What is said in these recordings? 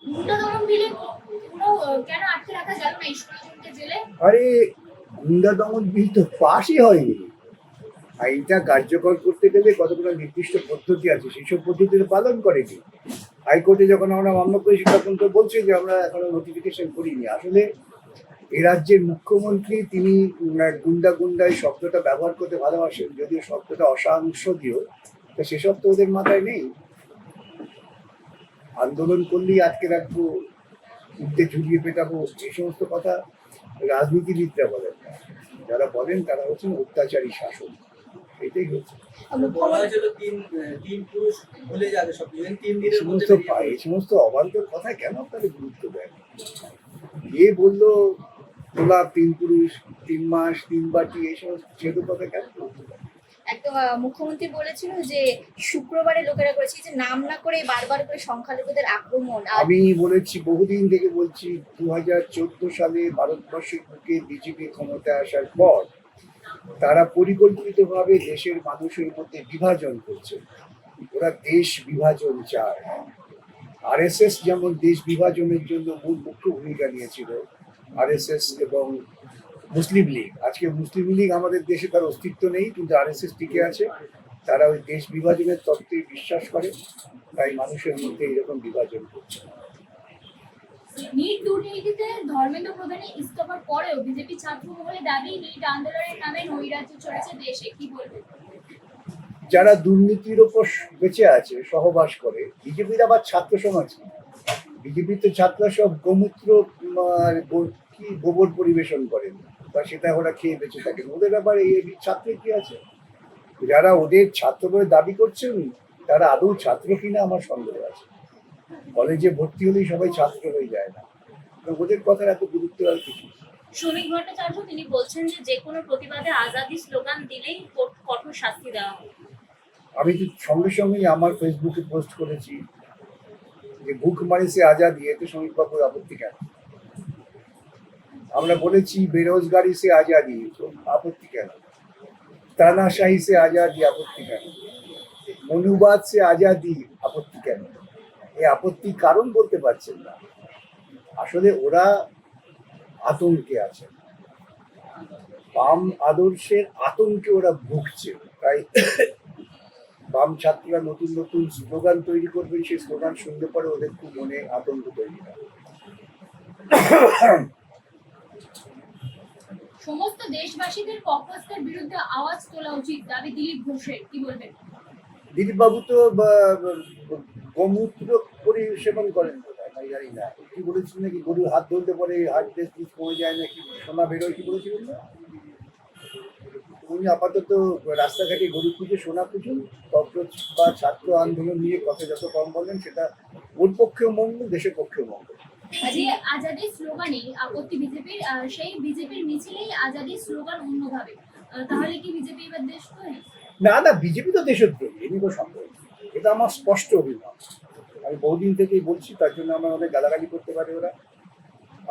গুন্ডা দমন বিলে পুরো কেন আটকে রাখা গেল না এই 16 জনকে জেলে? আরে গুন্ডা দমন বিল তো পাশই হয়নি। আইনটা কার্যকর করতে গেলে কতগুলো নির্দিষ্ট পদ্ধতি আছে, সেসব পদ্ধতি পালন করেনি। হাইকোর্টে যখন আমরা মামলা করেছি তখন তো বলছে যে আমরা এখনো নোটিফিকেশন করিনি। আসলে এ রাজ্যের মুখ্যমন্ত্রী তিনি গুন্ডা গুন্ডা এই শব্দটা ব্যবহার করতে ভালোবাসেন, যদিও শব্দটা অসাংসদীয়, তো সেসব তো ওদের মাথায় নেই। আন্দোলন করলেই আটকে রাখবো, উঠতে ঝুলিয়ে পেটাবো, এই সমস্ত কথা রাজনীতিবিদরা বলেন না। যারা বলেন তারা হচ্ছেন অত্যাচারী শাসন। এটাই হচ্ছে এই সমস্ত অবান্তর কথা কেন আপনারা গুরুত্ব দেন? এ বললো তোলা 3 পুরুষ 3 মাস 3 বাটি, এই সমস্ত ছেলে কথা কেন গুরুত্ব দেন? একদম মুখ্যমন্ত্রী বলেছিল যে শুক্রবারে লোকেরা করেছে যে নাম না করে বারবার করে সংখ্যালঘুদের আক্রমণ। আমি বলেছি, বহুদিন থেকে বলছি, 2014 সালে ভারতবর্ষের বুকে বিজেপি ক্ষমতায় আসার পর তারা পরিকল্পিতভাবে দেশের মানুষের মধ্যে বিভাজন করছে। ওরা দেশ বিভাজন চায়। আরএসএস যেমন দেশ বিভাজনের জন্য মুখ্য ভূমিকা নিয়েছিল, আরএসএস এবং মুসলিম লীগ। আজকে মুসলিম লীগ আমাদের দেশে তার অস্তিত্ব নেই, কিন্তু আরএসএস টিকে আছে। তারা ওই দেশ বিভাজনের তত্ত্বে বিশ্বাস করে, তাই মানুষের মধ্যে এরকম বিভাজন করছে। নিট দুর্নীতিতে ধর্মেন্দ্র প্রধানের ইস্তফার পরেও বিজেপি ছাত্র মহলে দাবি নিট আন্দোলনের নামে নৈরাজ্য চলেছে দেশে, কি বলবেন? যারা দুর্নীতির ওপর বেঁচে আছে, সহবাস করে, বিজেপির আবার ছাত্র সমাজ। বিজেপির তো ছাত্ররা সব গোমূত্র কি গোবর পরিবেশন করেন, বা সেটা ওরা খেয়ে বেঁচে থাকেন। ওদের আবার এই ছাত্রে কি আছে? যারা ওদের ছাত্র বলে দাবি করছেন তারা আদৌ ছাত্র কিনা আমার সন্দেহ আছে। কলেজে ভর্তি হলেই সবাই ছাত্র হয়ে যায় না, ওদের কথার এত গুরুত্ব আর কিছু। শ্রমিক ভট্টাচার্য তিনি বলছেন যে কোনো প্রতিবাদে আজাদি স্লোগান দিলেই কঠোর শাস্তি দেওয়া হবে। আমি তো সঙ্গে সঙ্গেই আমার ফেসবুকে পোস্ট করেছি যে ভুখ মারি সে আজাদি, এতে শ্রমিক বাবুর আপত্তি কেন? আমরা বলেছি বেরোজগারি সে আজাদি, আপত্তি কেন? তানাশাহি সে আজাদি, আপত্তি কেন? মনুবাদ সে আজাদি, আপত্তি কেন? এই আপত্তি কারণ বলতে পারছেন না। আসলে ওরা আতঙ্কে আছে, বাম আদর্শের আতঙ্কে ওরা ভুগছে। তাই বাম ছাত্ররা নতুন নতুন স্লোগান তৈরি করবেন, সেই স্লোগান শুনতে পরে ওদের খুব মনে আতঙ্ক তৈরি হয়। সমস্ত দেশবাসীদের ককবাসের বিরুদ্ধে আওয়াজ তোলা উচিত, দাবি দিলীপ ঘোষের, কি বলবেন? দিলীপ বাবু তো গোমূত্র পরিসেবন করেন কোথায় আমি জানি না। কি বলেছিলেন নাকি গরুর হাত ধরতে পরে হার্ট ডিজিজ কমে যায় নাকি, সোনা বেরোয়, কি বলেছিলেন না? উনি আপাতত রাস্তাঘাটে গরু খুঁজে সোনা খুঁজুন। ককরোচ বা ছাত্র আন্দোলন নিয়ে কথা যত কম বলেন সেটা ওর পক্ষেও মঙ্গল, দেশের পক্ষেও মঙ্গল। যে আজাদি স্লোগানে আপত্তি বিজেপির, সেই বিজেপির মিছিলেই আজাদি স্লোগান অন্যভাবে, তাহলে কি বিজেপি এবার দেশদ্রোহী? না না, বিজেপি তো দেশদ্রোহী, এ নিয়ে কোনো সন্দেহ নেই। এটা আমার স্পষ্ট অভিমত। আমি বহুদিন থেকেই বলছি, তার জন্য আমার অনেক গালাগালি করতে পারে ওরা,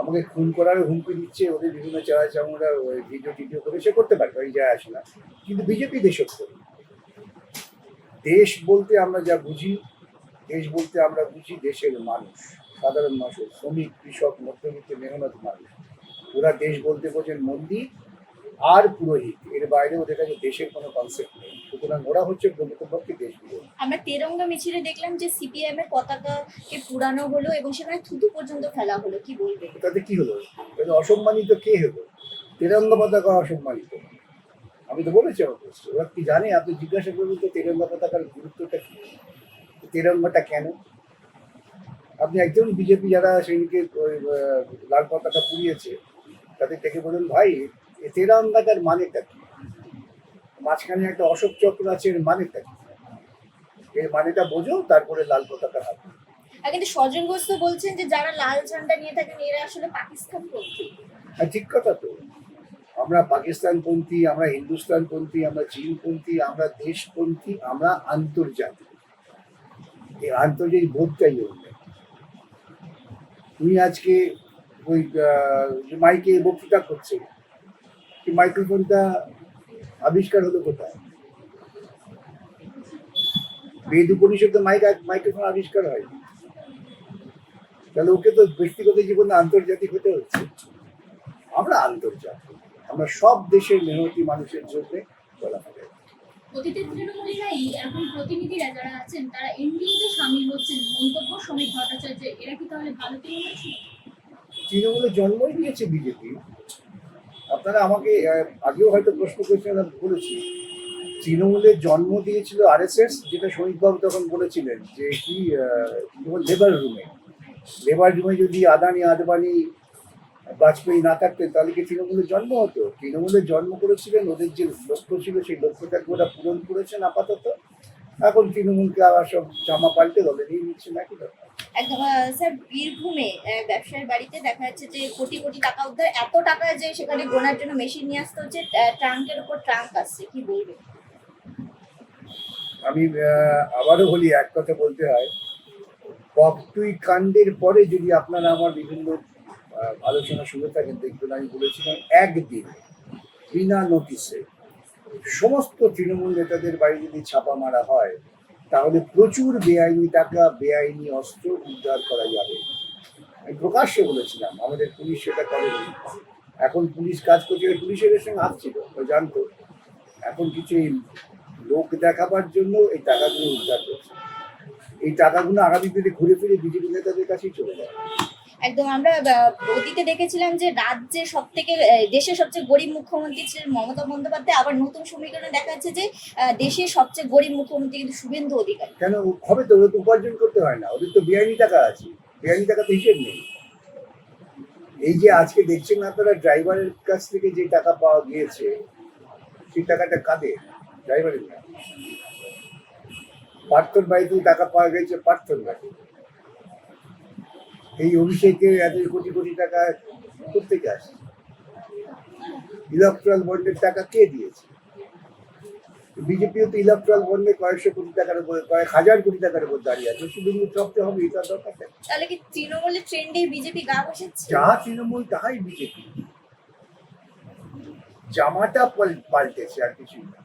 আমাকে খুন করার হুমকি দিচ্ছে, ওদের বিভিন্ন চারা চামড়া ভিডিও টিডিও করে সে করতে পারে, ওই যায় আসে না। কিন্তু বিজেপি দেশদ্রোহী। দেশ বলতে আমরা যা বুঝি, দেশ বলতে আমরা বুঝি দেশের মানুষ, সাধারণ মানুষ, শ্রমিক, কৃষক, মধ্যবিত্ত মেহনত মানুষ। ওরা দেশ বলতে বোঝেন মন্দির আর পুরোহিত, এর বাইরে ওদের কাছে দেশের কোনো কনসেপ্ট নেই। সুতরাং ওরা হচ্ছে প্রকৃতপক্ষে দেশ বিরোধী। আমরা তেরঙ্গা মিছিলে দেখলাম যে সিপিএম এর পতাকাকে পুরানো হলো এবং সেখানে থুতু পর্যন্ত ফেলা হলো, কি বলবে? তাতে কি হলো? তাতে অসম্মানিত কে হলো? তেরঙ্গা পতাকা অসম্মানিত? আমি তো বলেছি আমার পোস্টে। ওরা কি জানে? আপনি জিজ্ঞাসা করবেন তো তেরঙ্গা পতাকার গুরুত্বটা কি, তেরঙ্গাটা কেন। আপনি একজন বিজেপি যারা সেদিকে লাল পতাকা পুড়িয়েছে তাদের থেকে বলুন, ভাই এ তেরঙ্গাটার মানেটা কি? মাঝখানে একটা অশোক চক্র আছে, এর মানেটা কি? এর মানেটা বোঝো, তারপরে লাল পতাকা হাতে। কিন্তু সজল ঘোষ তো বলছেন যে যারা লাল ঝান্ডা নিয়ে থাকেন এরা আসলে পাকিস্তান পন্থী। হ্যাঁ, ঠিক কথা তো। আমরা পাকিস্তানপন্থী, আমরা হিন্দুস্তানপন্থী, আমরা চীনপন্থী, আমরা দেশপন্থী, আমরা আন্তর্জাতিক। এই আন্তর্জাতিক বোধটাই ওর নেই। তুমি আজকে ওই মাইকে বক্তৃতা করছে, মাইক্রোফোনটা আবিষ্কার হলো কোথায়? বেদ উপনিষদে মাইক্রোফোন আবিষ্কার হয়। তাহলে ওকে তো ব্যক্তিগত জীবনে আন্তর্জাতিক হতে হচ্ছে। আমরা আন্তর্জাতিক, আমরা সব দেশের মেহনতি মানুষের জন্য বলা হবে। অতীতের তৃণমূলীরাই এখন প্রতিনিধিরা যারা আছেন তারা এনডিএতে সামিল হচ্ছেন, মন্তব্য সমীর ভট্টাচার্য। এরা কি তাহলে ভালো তৃণমূল ছিল? তৃণমূলের জন্মই দিয়েছে বিজেপি। আপনারা আমাকে আগেও হয়তো প্রশ্ন করেছেন, আমি বলেছি তৃণমূলের জন্ম দিয়েছিল আরএসএস, যেটা শহীদবাবু তখন বলেছিলেন যে কি লেবার রুমে যদি আদানি আদবানি বাজপেয়ী না থাকতেন তাহলে কি তৃণমূলের জন্ম হতো? তৃণমূলের জন্ম করেছিলেন, ওদের যে লক্ষ্য ছিল সেই লক্ষ্যটাকে ওরা পূরণ করেছেন আপাতত। এখন তৃণমূলকে আবার সব জামা পাল্টে দলে নিয়ে নিচ্ছে নাকি ব্যাপার। একদম স্যার, বীরভূমে ব্যবসায়ীর বাড়িতে দেখা যাচ্ছে যে কোটি কোটি টাকা উদ্ধার, এত টাকা যে সেখানে গোনার জন্য মেশিন নিয়ে আসতে হচ্ছে, ট্রাঙ্কের উপর ট্রাঙ্ক আসছে, কি বলবেন? আমি আবারও বলি, এক কথা বলতে হয়, পপটুই কাণ্ডের পরে যদি আপনারা আমার বিভিন্ন আলোচনা শুনে থাকেন, দেখবেন আমি বলেছিলাম একদিন বিনা নোটিশে সমস্ত তৃণমূল নেতাদের বাড়ি যদি ছাপা মারা হয় তাহলে প্রচুর বেআইনি টাকা, বেআইনি অস্ত্র উদ্ধার করা যাবে। আমি প্রকাশ্যে বলেছিলাম, আমাদের পুলিশ সেটা করেনি। এখন পুলিশ কাজ করছে, পুলিশের সঙ্গে হাত ছিল, ও জানতো। এখন কিছু এই লোক দেখাবার জন্য এই টাকাগুলো উদ্ধার করছে। এই টাকাগুলো আগামী দিনে ঘুরে ফিরে বিজেপি নেতাদের কাছেই চলে যায়। একদম, আমরা অতীতে দেখেছিলাম যে রাজ্যে সব থেকে দেশের সবচেয়ে গরিব মুখ্যমন্ত্রী ছিলেন মমতা বন্দ্যোপাধ্যায়, আবার নতুন সমীকরণে দেখা যাচ্ছে যে দেশের সবচেয়ে গরিব মুখ্যমন্ত্রী কিন্তু শুভেন্দু অধিকারী। কেন হবে? তো ওদের তো উপার্জন করতে হয় না, ওদের তো বেআইনি টাকা আছে, বেআইনি টাকা তো হিসেব নেই। এই যে আজকে দেখছেন আপনারা ড্রাইভারের কাছ থেকে যে টাকা পাওয়া গিয়েছে, সেই টাকাটা কাদের? ড্রাইভারের না। পার্থর বাড়িতে টাকা পাওয়া গেছে পার্থর বাড়ি। এই অভিষেকের এত কোটি কোটি টাকা কোথেকে আসে? ইলেকট্রাল বন্ডের টাকা কে দিয়েছে? বিজেপিও তো ইলেকট্রাল বন্ডে কয়েকশো কোটি টাকার উপর, কয়েক হাজার কোটি টাকার উপর দাঁড়িয়ে আছে। শুধু চপতে হবে, এটা দরকার নেই। তাহলে কি তৃণমূলের ট্রেন্ডে বিজেপি গা বসেছে? যাহা তৃণমূল তাহাই বিজেপি। জামাটা পাল্টেছে, আর কিছুই না।